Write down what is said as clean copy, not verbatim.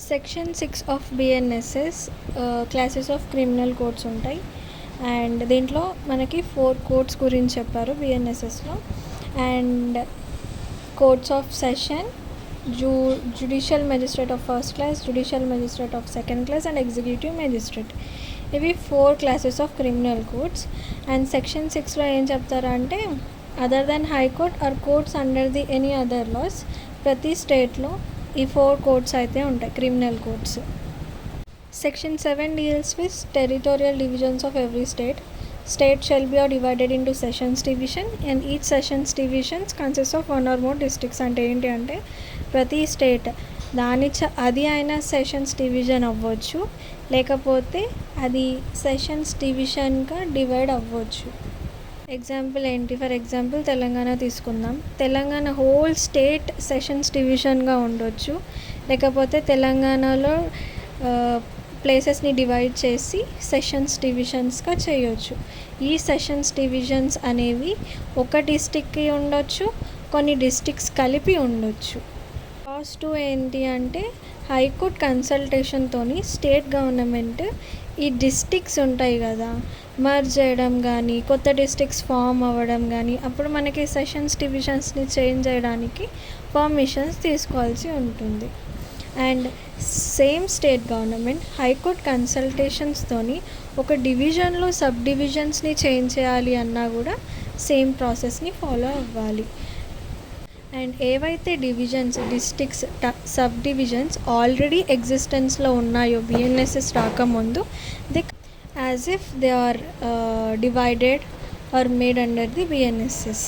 Section 6 of BNSS classes of criminal codes ఉంటాయి. And దీంట్లో మనకి 4 కోడ్స్ గురించి చెప్పారు బిఎన్ఎస్ఎస్లో. And codes of session, judicial magistrate of first class, judicial magistrate of second class and executive magistrate. ఇవి 4 classes of criminal codes. And section 6లో ఏం చెప్తారంటే, other then high court or courts under the any other laws, ప్రతి స్టేట్లో ఈ 4 codes అయితే ఉంటాయి, criminal codes. Section 7 deals with territorial divisions of every state. State shall be divided into sessions division and each sessions divisions consists of 1 or more districts. అంటే ఏంటి అంటే, ప్రతి state అది అయినా సెషన్స్ డివిజన్ అవ్వచ్చు, లేకపోతే అది సెషన్స్ డివిజన్గా డివైడ్ అవ్వచ్చు. ఎగ్జాంపుల్ ఏంటి? ఫర్ ఎగ్జాంపుల్ తెలంగాణ తీసుకుందాం. తెలంగాణ హోల్ స్టేట్ సెషన్స్ డివిజన్గా ఉండొచ్చు, లేకపోతే తెలంగాణలో ప్లేసెస్ని డివైడ్ చేసి సెషన్స్ డివిజన్స్గా చేయొచ్చు. ఈ సెషన్స్ డివిజన్స్ అనేవి ఒక డిస్టిక్కి ఉండొచ్చు, కొన్ని డిస్టిక్స్ కలిపి ఉండొచ్చు. క్లాస్ 2 ఏంటి అంటే, హైకోర్ట్ కన్సల్టేషన్తోని స్టేట్ గవర్నమెంట్ ఈ డిస్టిక్స్ ఉంటాయి కదా, మర్జ్ చేయడం కానీ, కొత్త డిస్టిక్స్ ఫామ్ అవ్వడం కానీ, అప్పుడు మనకి సెషన్స్ డివిజన్స్ని చేంజ్ చేయడానికి పర్మిషన్స్ తీసుకోవాల్సి ఉంటుంది. And same state government high court కన్సల్టేషన్స్తోని ఒక డివిజన్లో సబ్ డివిజన్స్ని చేంజ్ చేయాలి అన్నా కూడా సేమ్ ప్రాసెస్ని ఫాలో అవ్వాలి. అండ్ ఏవైతే divisions, districts, sub divisions already ఎగ్జిస్టెన్స్లో ఉన్నాయో బిఎన్ఎస్ఎస్ రాకముందు, they as if they are divided or made under the BNSS.